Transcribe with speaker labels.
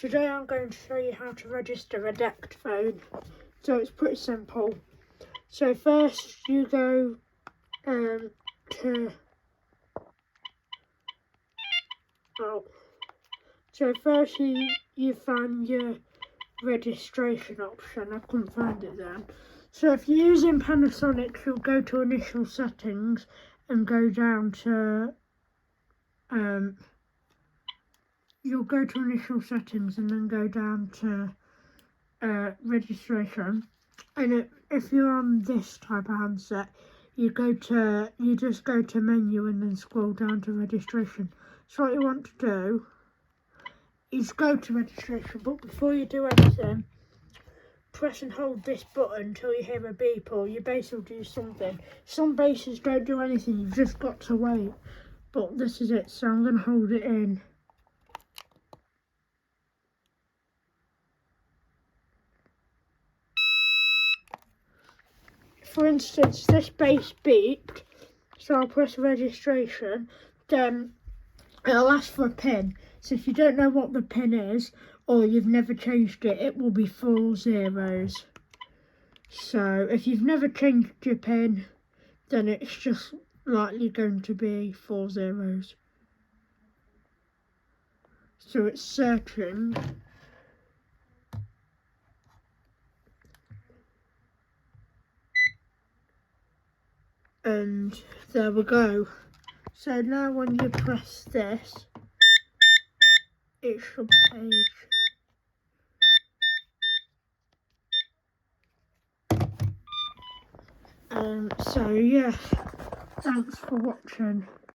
Speaker 1: Today I'm going to show you how to register a decked phone. So it's pretty simple. So first you go you find your registration option. I couldn't find it then. So if you're using Panasonic, you'll go to initial settings and go down to and then go down to registration. And if you're on this type of handset, you just go to menu and then scroll down to registration. So what you want to do is go to registration, but before you do anything, press and hold this button until you hear a beep or your base will do something. Some bases don't do anything, you've just got to wait. But this is it, so I'm going to hold it in. For instance, this base beeped, so I'll press registration, then it'll ask for a PIN. So if you don't know what the PIN is, or you've never changed it, it will be 4 zeros. So if you've never changed your PIN, then it's just likely going to be 4 zeros. So it's searching. And there we go. So now when you press this, it should page. So yeah, thanks for watching.